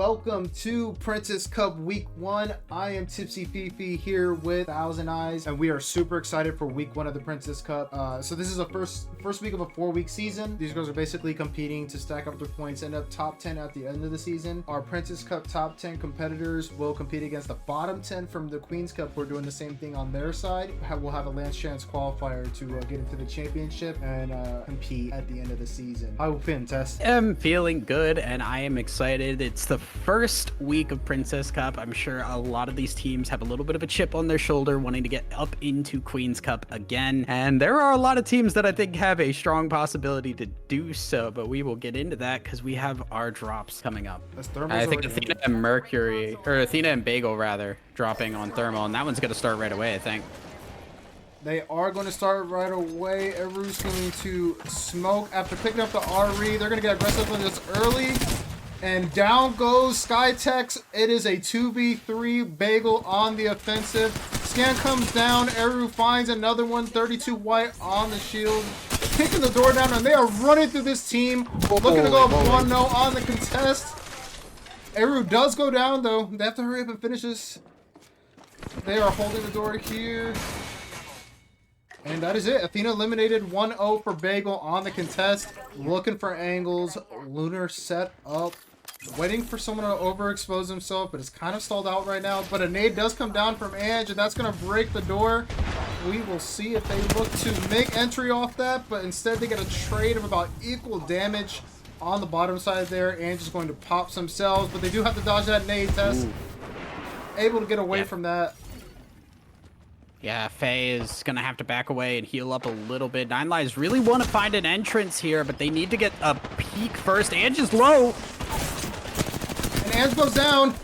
welcome to Princess Cup Week 1. I am Tipsy Fifi here with Thousand Eyes, and we are super excited for Week 1 of the Princess Cup. So this is the first week of a 4-week season. These girls are basically competing to stack up their points, end up top 10 at the end of the season. Our Princess Cup top 10 competitors will compete against the bottom 10 from the Queen's Cup. We're doing the same thing on their side. We'll have a last chance qualifier to get into the championship and compete at the end of the season. How you feeling, Tess? I'm feeling good, and I am excited. It's the first week of Princess Cup. I'm sure a lot of these teams have a little bit of a chip on their shoulder wanting to get up into Queen's Cup again, and there are a lot of teams that I think have a strong possibility to do so, but we will get into that because we have our drops coming up. I think Athena and Mercury, or Athena and Bagel rather, dropping on Thermal, and that one's going to start right away, I think. They are going to start right away. Everu's going to smoke after picking up the RE. They're going to get aggressive on this early. And down goes Skytex. It is a 2v3. Bagel on the offensive. Scan comes down. Eru finds another one. 32 white on the shield. Kicking the door down, and they are running through this team. Looking to go 1-0 on the contest. Eru does go down, though. They have to hurry up and finish this. They are holding the door here. And that is it. Athena eliminated 1-0 for Bagel on the contest. Looking for angles. Lunar set up. Waiting for someone to overexpose himself, but it's kind of stalled out right now. But a nade does come down from Ange, and that's going to break the door. We will see if they look to make entry off that, but instead they get a trade of about equal damage on the bottom side there. Ange is going to pop some cells, but they do have to dodge that nade test. Able to get away from that. Yeah, Faye is going to have to back away and heal up a little bit. Nine Lives really want to find an entrance here, but they need to get a peek first. Ange is low. And Ange goes down.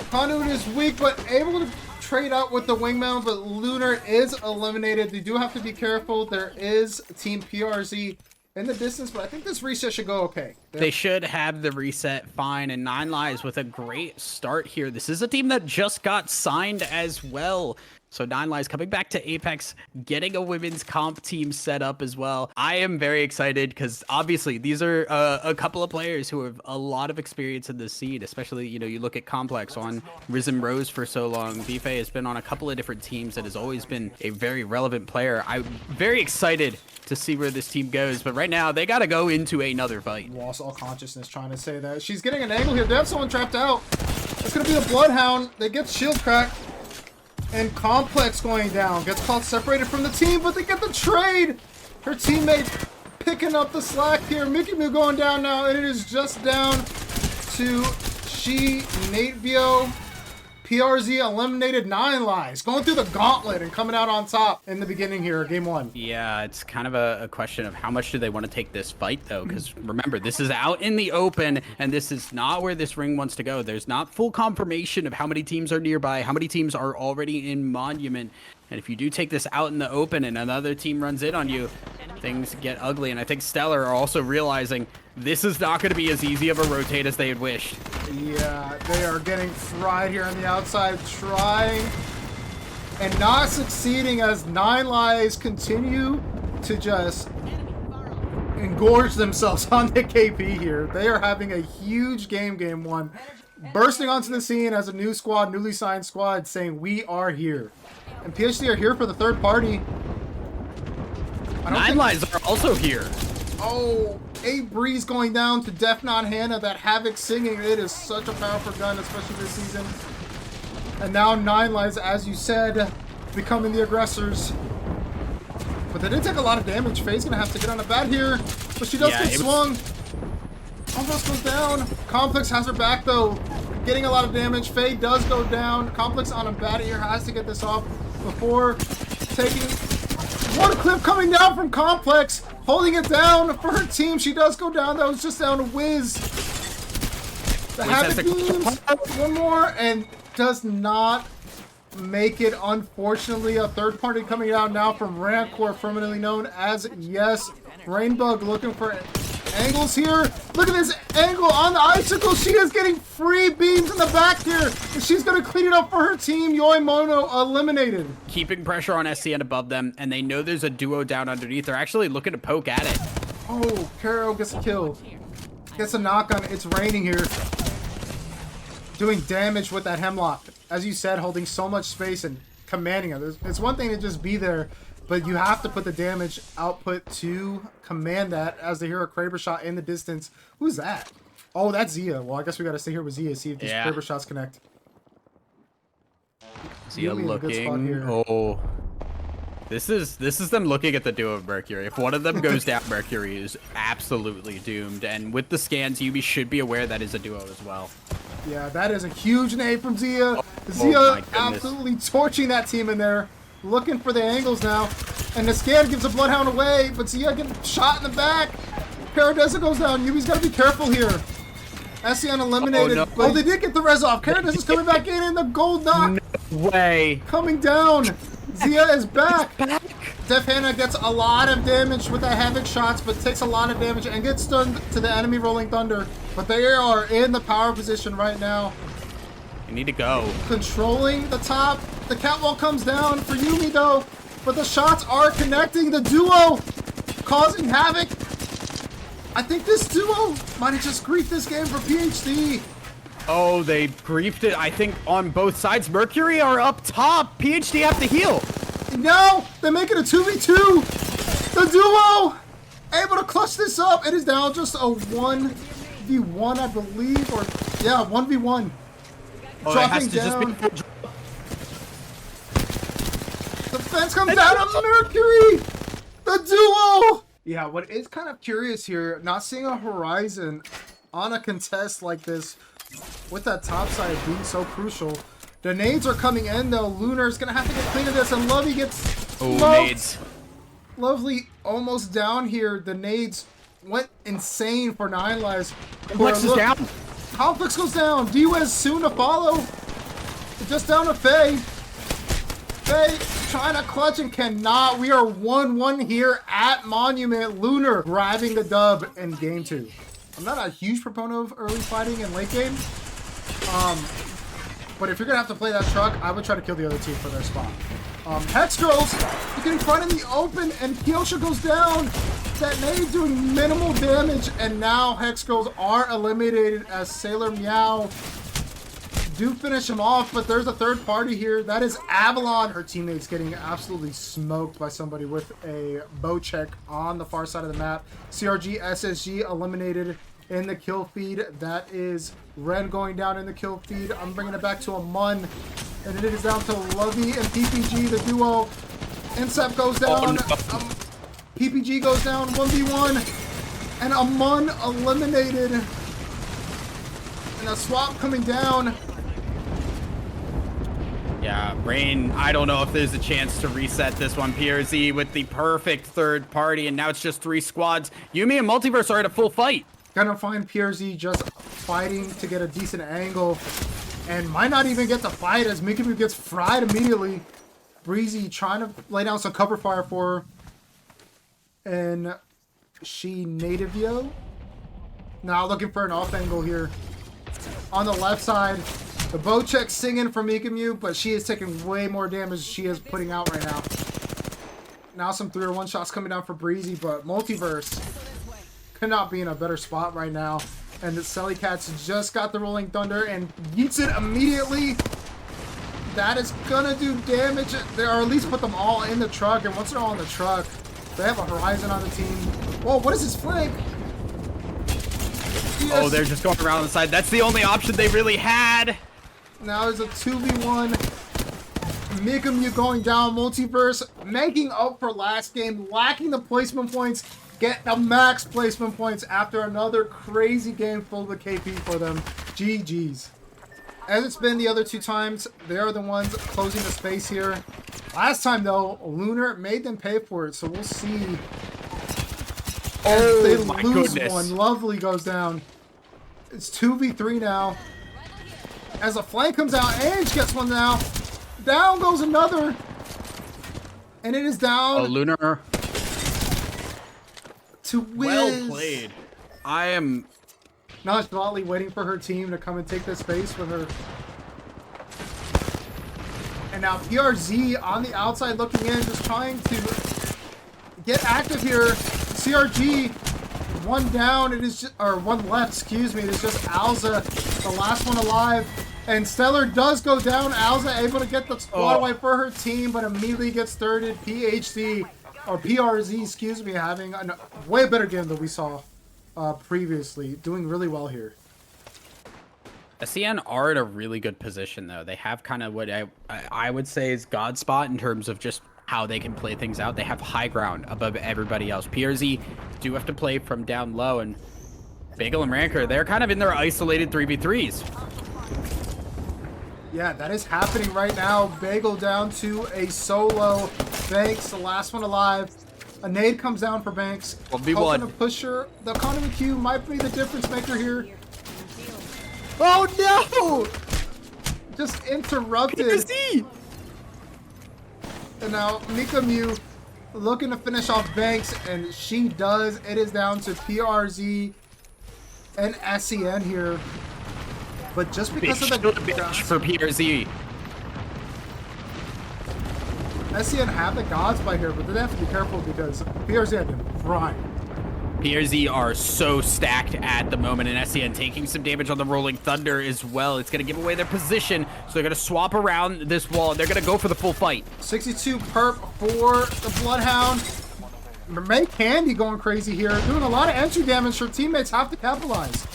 Conduit is weak, but able to trade out with the wingman, but Lunar is eliminated. They do have to be careful. There is Team PRZ in the distance, but I think this reset should go okay. They should have the reset fine, and Nine Lives with a great start here. This is a team that just got signed as well. So Nine Lives coming back to Apex, getting a women's comp team set up as well. I am very excited because obviously these are a couple of players who have a lot of experience in this scene, especially, you know, you look at Complex on Risen Rose for so long. Bfaye has been on a couple of different teams and has always been a very relevant player. I'm very excited to see where this team goes, but right now they got to go into another fight. Lost all consciousness trying to say that. She's getting an angle here. They have someone trapped out. It's going to be a Bloodhound. They get shield crack. And Complex going down. Gets caught separated from the team, but they get the trade. Her teammate picking up the slack here. Mickey Moo going down now, and it is just down to Natvio. PRZ eliminated Nine Lives. Going through the gauntlet and coming out on top in the beginning here, game 1. Yeah, it's kind of a question of how much do they want to take this fight, though? Because remember, this is out in the open, and this is not where this ring wants to go. There's not full confirmation of how many teams are nearby, how many teams are already in Monument. And if you do take this out in the open and another team runs in on you, things get ugly. And I think Stellar are also realizing this is not going to be as easy of a rotate as they had wished. Yeah, they are getting fried here on the outside, trying and not succeeding as Nine Lives continue to just engorge themselves on the KP here. They are having a huge game 1. Bursting onto the scene as a new squad, newly signed squad, saying we are here. And PhD are here for the third party. Nine Lives are also here. Oh, 8 Breeze going down to Def Not Hannah. That Havoc singing, it is such a powerful gun, especially this season. And now Nine Lives, as you said, becoming the aggressors. But they did take a lot of damage. Faye's going to have to get on a bat here. But she does get swung. Almost goes down. Complex has her back, though. Getting a lot of damage. Faye does go down. Complex on a bat here. Has to get this off before taking... One clip coming down from Complex. Holding it down for her team. She does go down. That was just down to Wiz. The Havoc teams. One more. And does not make it, unfortunately. A third party coming out now from Rancor, formerly known as Yes. Rainbug looking for angles here. Look at this angle on the icicle. She is getting free beams in the back here. And she's going to clean it up for her team. Yoi Mono eliminated. Keeping pressure on SCN above them, and they know there's a duo down underneath. They're actually looking to poke at it. Oh, Caro gets a kill. Gets a knock on it. It's raining here. doing damage with that hemlock. As you said, holding so much space and commanding it. It's one thing to just be there, but you have to put the damage output to command that as they hear a Kraber shot in the distance. Who's that? Oh, that's Zia. Well, I guess we got to stay here with Zia, see if these Kraber shots connect. Zia looking. Oh. This is them looking at the duo of Mercury. If one of them goes down, Mercury is absolutely doomed. And with the scans, Yubi should be aware that is a duo as well. Yeah, that is a huge nade from Zia. Zia absolutely torching that team in there. Looking for the angles now. And the scan gives a Bloodhound away, but Zia gets shot in the back. Paradisa goes down. Yubi's got to be careful here. Ession eliminated. Oh, they did get the res off. Paradise is coming back in, and the gold knock. No way. Coming down. Zia is back. Def Hannah gets a lot of damage with the Havoc shots, but takes a lot of damage and gets stunned to the enemy Rolling Thunder. But they are in the power position right now. You need to go. Controlling the top. The catwalk comes down for Yumi, though. But the shots are connecting. The duo causing havoc. I think this duo might have just griefed this game for PhD. Oh, they griefed it, I think, on both sides. Mercury are up top. PhD have to heal. No, they make it a 2v2. The duo able to clutch this up. It is now just a 1v1, I believe. Or, yeah, 1v1. Oh, dropping down. The fence comes down on Mercury. The duo. Yeah, what is kind of curious here, not seeing a Horizon on a contest like this with that top side being so crucial. The nades are coming in, though. Lunar's going to have to get clean of this, and Lovey gets smoked. Nades. Lovely almost down here. The nades went insane for 9 lives. Complex is down. Complex goes down. Dwez soon to follow. Just down to Faye. Faye trying to clutch and cannot. We are 1-1 here at Monument. Lunar grabbing the dub in game 2. I'm not a huge proponent of early fighting in late game. But if you're going to have to play that truck, I would try to kill the other team for their spot. Hex Girls, you getting front in the open, and Kyosha goes down. That nade doing minimal damage, and now Hex Girls are eliminated as Sailor Meow do finish him off, but there's a third party here. That is Avalon. Her teammates getting absolutely smoked by somebody with a bow check on the far side of the map. CRG, SSG eliminated in the kill feed. That is Ren going down in the kill feed. I'm bringing it back to a Mun, and it is down to Lovey and PPG, the duo. Insep goes down. PPG goes down 1v1, and a Mun eliminated. And a swap coming down. Yeah, Rain, I don't know if there's a chance to reset this one. PRZ with the perfect third party, and now it's just 3 squads. Yumi and Multiverse are at a full fight. Gonna find PRZ just fighting to get a decent angle, and might not even get to fight as Mikami gets fried immediately. Breezy trying to lay down some cover fire for her. And she native yo. Now looking for an off angle here. On the left side, the bow check singing for Mikami, but she is taking way more damage she is putting out right now. Now some 3-1 shots coming down for Breezy, but Multiverse could not be in a better spot right now. And the Selly Cats just got the Rolling Thunder and yeets it immediately. That is gonna do damage. They are at least put them all in the truck, and once they're all in the truck, they have a Horizon on the team. Whoa, what is his flank? Yes. Oh, they're just going around the side. That's the only option they really had. Now there's a 2v1. Mikami going down. Multiverse making up for last game, lacking the placement points. Get the max placement points after another crazy game full of KP for them. GG's. As it's been the other 2 times, they are the ones closing the space here. Last time, though, Lunar made them pay for it, so we'll see. Oh, they my lose goodness. one. Lovely goes down. It's 2v3 now. As a flank comes out, Ange gets one now. Down goes another. And it is down. Oh, Lunar. To Wiz. Well played. I am nonchalantly waiting for her team to come and take this space with her. And now PRZ on the outside looking in, just trying to get active here. CRG, one down, it is just, or one left, excuse me, it is just Alza, the last one alive. And Stellar does go down. Alza able to get the squad wipe for her team, but immediately gets thirded. PhD, or PRZ, excuse me, having a way better game than we saw previously. Doing really well here. SCN are in a really good position, though. They have kind of what I would say is God spot in terms of just how they can play things out. They have high ground above everybody else. PRZ do have to play from down low, and Bagel and Ranker, they're kind of in their isolated 3v3s. Yeah, that is happening right now. Bagel down to a solo. Banks, the last one alive. A nade comes down for Banks. 1v1. Hoping to push her. The economy Q might be the difference maker here. Oh no! Just interrupted. PRZ! And now Mika Mew looking to finish off Banks, and she does. It is down to PRZ and SCN here. But just because of the bitch for PRZ. SCN have the gods by here, but they have to be careful because PRZ have been frying. PRZ are so stacked at the moment, and SCN taking some damage on the Rolling Thunder as well. It's going to give away their position, so they're going to swap around this wall, and they're going to go for the full fight. 62 perp for the Bloodhound. May Candy going crazy here, doing a lot of entry damage. Her teammates have to capitalize.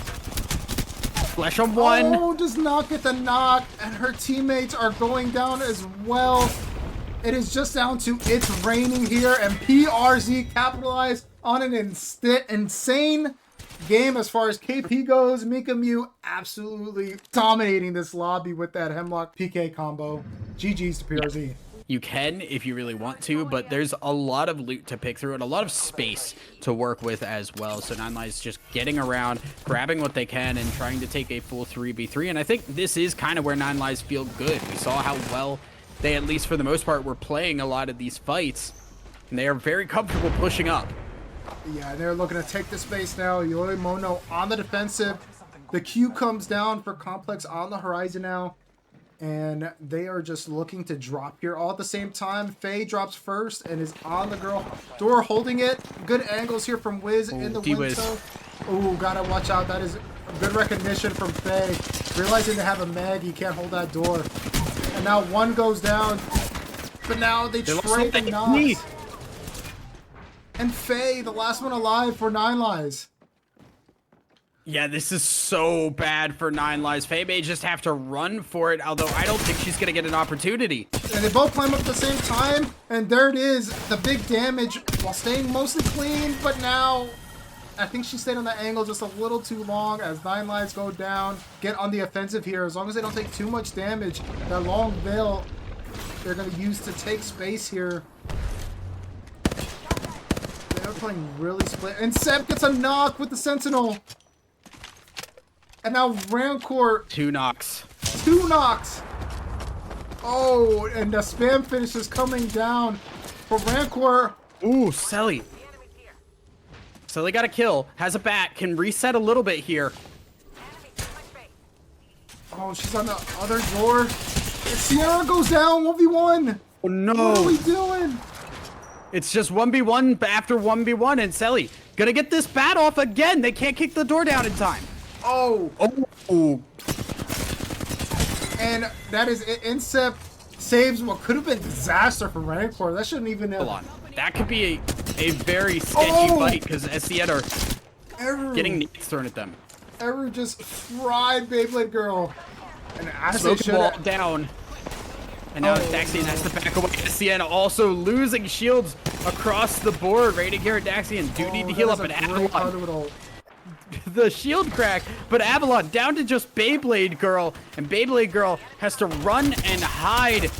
Flesh on one. Oh, does not get the knock, and her teammates are going down as well. It is just down to it's raining here, and PRZ capitalized on an insane game as far as KP goes. Mika Mew absolutely dominating this lobby with that Hemlock PK combo. GG's to PRZ. You can if you really want to, but there's a lot of loot to pick through and a lot of space to work with as well. So Nine Lives just getting around, grabbing what they can, and trying to take a full 3v3. And I think this is kind of where Nine Lives feel good. We saw how well they, at least for the most part, were playing a lot of these fights, and they are very comfortable pushing up. Yeah, they're looking to take the space now. Yoi Mono on the defensive. The Q comes down for Complex on the horizon now. And they are just looking to drop here all at the same time. Faye drops first and is on the girl door holding it. Good angles here from Wiz in the window. Oh, gotta watch out. That is good recognition from Faye. Realizing they have a mag, he can't hold that door. And now one goes down. But now they trade the knocks. And Faye, the last one alive for Nine Lives. Yeah, this is so bad for Nine Lives. Faye may just have to run for it, although I don't think she's going to get an opportunity. And they both climb up at the same time, and there it is, the big damage while staying mostly clean, but now I think she stayed on that angle just a little too long as Nine Lives go down. Get on the offensive here, as long as they don't take too much damage. That long veil they're going to use to take space here. They're playing really split, and Seb gets a knock with the Sentinel. And now Rancor. 2 knocks. 2 knocks. Oh, and the spam finish is coming down for Rancor. Ooh, Selly. Selly got a kill. Has a bat. Can reset a little bit here. Oh, she's on the other door. And Sierra goes down. 1v1. Oh, no. What are we doing? It's just 1v1 after 1v1, and Selly gonna get this bat off again. They can't kick the door down in time. Oh. Oh. And that is it. Incep saves what could have been disaster for Rancor. That shouldn't even have. Hold on. That could be a very sketchy fight because SCN are getting nades thrown at them. Eru just fried Beyblade Girl. And as Smoke they ball should. down. And now Daxian has to back away. SCN also losing shields across the board. Rating here at Daxian. Do need to heal up an Avalon. The shield crack, but Avalon down to just Beyblade Girl, and Beyblade Girl has to run and hide.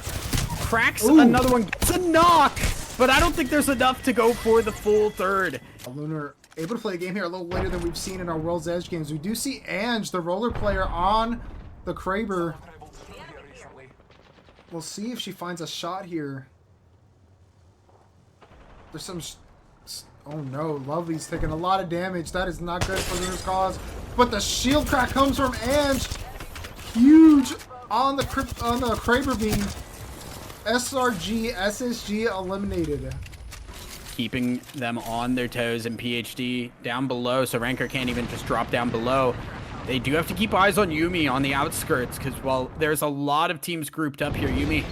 Cracks another one, gets a knock, but I don't think there's enough to go for the full third. Lunar able to play a game here a little later than we've seen in our World's Edge games. We do see Ange, the roller player, on the Kraber. We'll see if she finds a shot here. There's some... Oh no, Lovely's taking a lot of damage. That is not good for Lunar's cause. But the shield crack comes from Ange. Huge on the Kraber beam. SRG, SSG eliminated. Keeping them on their toes, and PhD down below, so Ranker can't even just drop down below. They do have to keep eyes on Yuumi on the outskirts because, well, there's a lot of teams grouped up here. Yuumi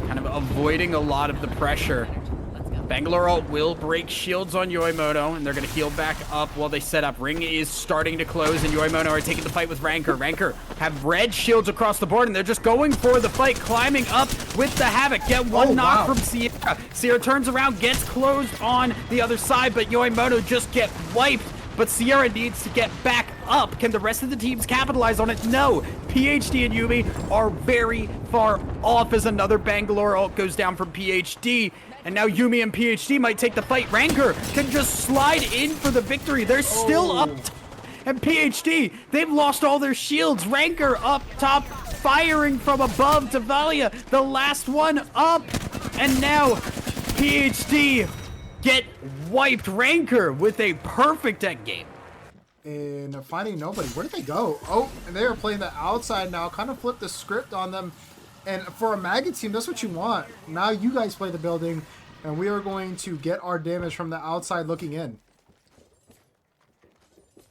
kind of avoiding a lot of the pressure. Bangalore ult will break shields on Yoimono, and they're going to heal back up while they set up. Ring is starting to close, and Yoimono are taking the fight with Ranker. Ranker have red shields across the board, and they're just going for the fight, climbing up with the Havoc. Get one knock from Sierra. Sierra turns around, gets closed on the other side, but Yoimono just get wiped. But Sierra needs to get back up. Can the rest of the teams capitalize on it? No. PhD and Yuumi are very far off as another Bangalore ult goes down from PhD. And now Yuumi and PhD might take the fight. Ranker can just slide in for the victory. They're still up. And PhD, they've lost all their shields. Ranker up top, firing from above to Valia. The last one up. And now PhD get wiped. Ranker with a perfect end game. And finding nobody. Where did they go? Oh, and they are playing the outside now. Kind of flipped the script on them. And for a Maggot team, that's what you want. Now you guys play the building, and we are going to get our damage from the outside looking in.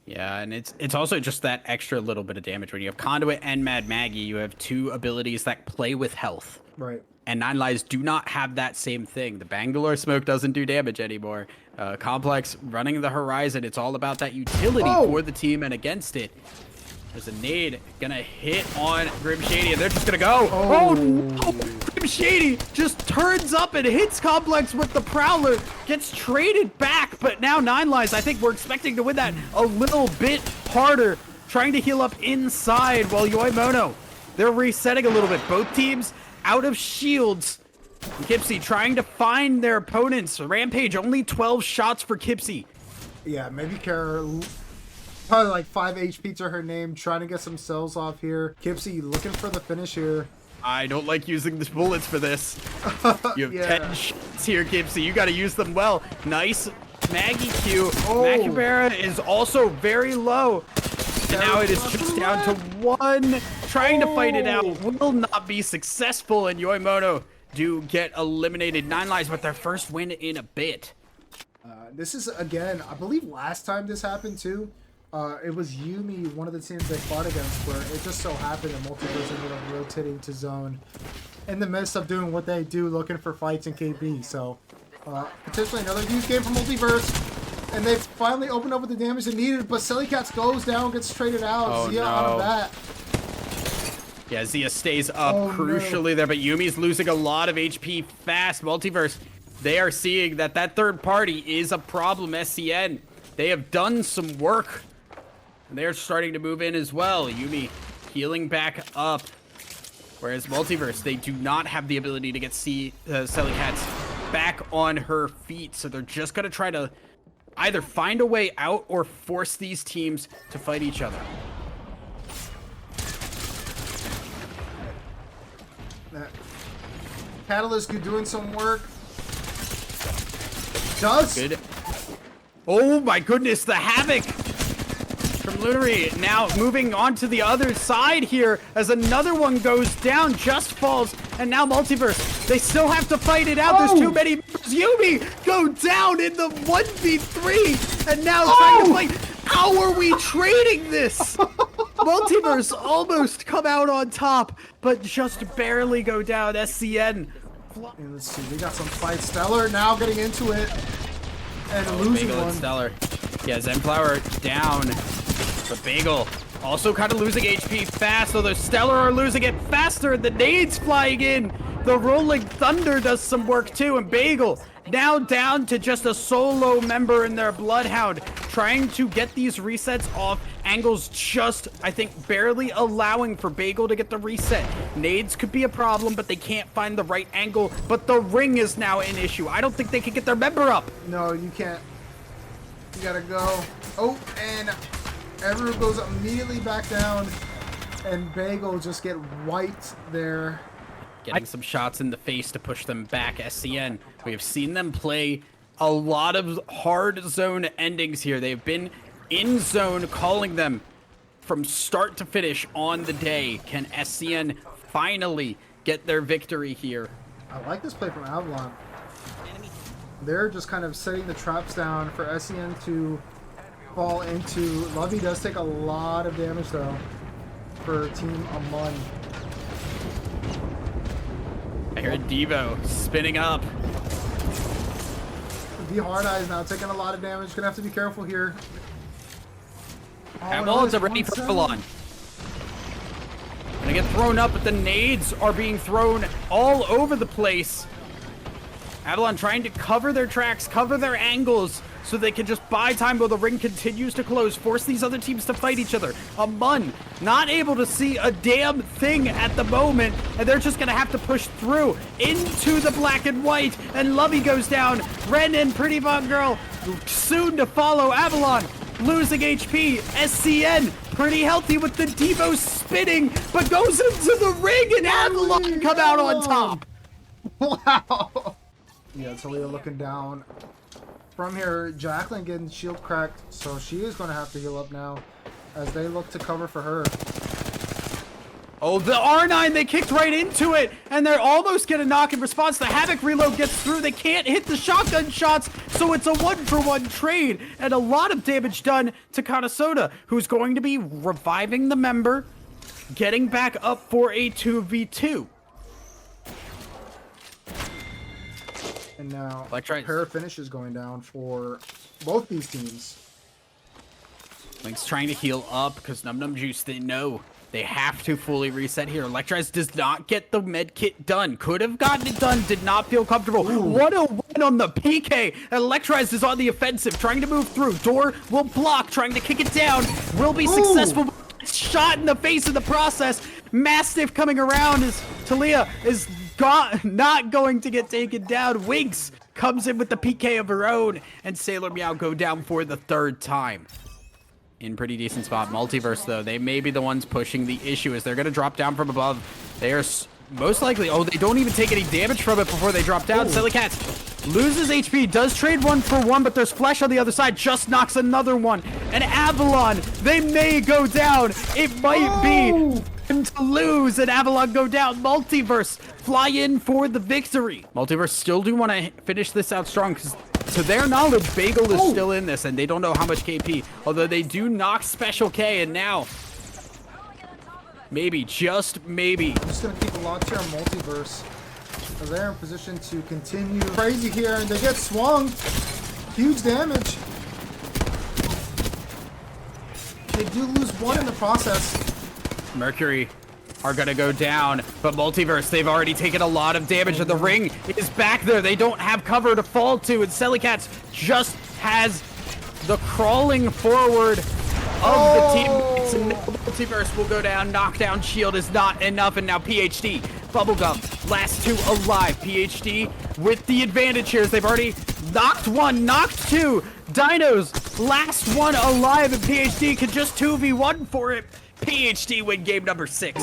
Yeah, and it's also just that extra little bit of damage. When you have Conduit and Mad Maggie, you have two abilities that play with health. Right. And Nine Lives do not have that same thing. The Bangalore smoke doesn't do damage anymore. Complex running the horizon. It's all about that utility for the team and against it. There's a nade gonna hit on Grim Shady, and they're just gonna go. Oh no! Grim Shady just turns up and hits Complex with the Prowler, gets traded back, but now Nine Lives, I think we're expecting to win that a little bit harder, trying to heal up inside while Yoimono, they're resetting a little bit. Both teams out of shields. Kipsy trying to find their opponents. Rampage, only 12 shots for Kipsy. Yeah, maybe Kara, probably like 5 HP to her name, trying to get some cells off here. Kipsy looking for the finish here. I don't like using the bullets for this. You have 10 shots here, Kipsy. You got to use them well. Nice Maggie Q. Macubera is also very low. And now it is just down to one. Trying to fight it out. Will not be successful. And Yoimono do get eliminated. Nine Lives with their first win in a bit. This is, again, I believe last time this happened too. It was Yuumi, one of the teams they fought against, where it just so happened that Multiverse ended up rotating to zone in the midst of doing what they do, looking for fights in KB. So, potentially another huge game for Multiverse. And they finally opened up with the damage they needed, but Sillycats goes down, gets traded out. Zia out of that. Yeah, Zia stays up crucially there, but Yumi's losing a lot of HP fast. Multiverse, they are seeing that that third party is a problem. SCN, they have done some work. And they're starting to move in as well. Yuumi healing back up. Whereas Multiverse, they do not have the ability to get Sillycats back on her feet. So they're just going to try to either find a way out or force these teams to fight each other. Catalyst doing some work. Does. Good. Oh my goodness, the Havoc from Lunary. Now moving on to the other side here as another one goes down, just falls, and now Multiverse, they still have to fight it out. There's too many. Yuumi go down in the 1v3 and now trying to fight. How are we trading this? Multiverse almost come out on top, but just barely go down. SCN. And let's see, we got some fight. Stellar now getting into it and losing Bagel one. And Stellar. Yeah, Zenflower down, but Bagel also kind of losing HP fast, although Stellar are losing it faster. The nades flying in. The Rolling Thunder does some work too, and Bagel now down to just a solo member in their Bloodhound, trying to get these resets off. Angles just, I think, barely allowing for Bagel to get the reset. Nades could be a problem, but they can't find the right angle. But the ring is now an issue. I don't think they can get their member up. No, you can't. You gotta go. Oh, and Everu goes immediately back down, and Bagel just get wiped there. Getting some shots in the face to push them back. SCN, we have seen them play a lot of hard zone endings here. They've been in zone, calling them from start to finish on the day. Can SCN finally get their victory here? I like this play from Avalon. They're just kind of setting the traps down for SCN to fall into. Lovey does take a lot of damage though for Team Amun. I hear Devo spinning up. The Hard Eyes now taking a lot of damage. Gonna have to be careful here. Avalon's already for Avalon. Gonna get thrown up, but the nades are being thrown all over the place. Avalon trying to cover their tracks, cover their angles, so they can just buy time while the ring continues to close, force these other teams to fight each other. Amun not able to see a damn thing at the moment, and they're just gonna have to push through into the black and white, and Lovey goes down. Ren and Pretty Bug Girl soon to follow. Avalon losing HP. SCN pretty healthy with the Devo spinning, but goes into the ring, and Avalon come out on top. Wow. Yeah, Talia looking down. From here, Jacqueline getting shield cracked, so she is going to have to heal up now as they look to cover for her. Oh, the R9, they kicked right into it, and they're almost going to knock in response. The Havoc reload gets through. They can't hit the shotgun shots, so it's a 1-for-1 trade, and a lot of damage done to Kanasoda, who's going to be reviving the member, getting back up for a 2v2. And now, Electrite. pair of finishes going down for both these teams. Link's trying to heal up because Num Num Juice, they know they have to fully reset here. Electrize does not get the med kit done. Could have gotten it done, did not feel comfortable. 101 on the PK. Electrize is on the offensive, trying to move through. Door will block, trying to kick it down. Will be successful. Shot in the face in the process. Mastiff coming around as Talia is not going to get taken down. Winx comes in with the PK of her own, and Sailor Meow go down for the 3rd time. In pretty decent spot. Multiverse, though, they may be the ones pushing the issue as they're going to drop down from above. They are most likely... Oh, they don't even take any damage from it before they drop down. Silly Cats loses HP, does trade 1-for-1, but there's Flesh on the other side, just knocks another one. And Avalon, they may go down. It might be him to lose, and Avalon go down. Multiverse fly in for the victory. Multiverse still do want to finish this out strong because to their knowledge, Bagel is still in this, and they don't know how much KP. Although they do knock Special K, and now, maybe, just maybe. I'm just going to keep a locked here on Multiverse. They're in position to continue crazy here, and they get swung. Huge damage. They do lose one in the process. Mercury are gonna go down, but Multiverse, they've already taken a lot of damage, and the ring is back there. They don't have cover to fall to, and Sellycats just has the crawling forward of the teammates, and Multiverse will go down. Knockdown shield is not enough, and now PhD, Bubblegum, last 2 alive. PhD with the advantage here, as they've already knocked 1, knocked 2. Dinos, last 1 alive, and PhD can just 2v1 for it. PhD win game number 6.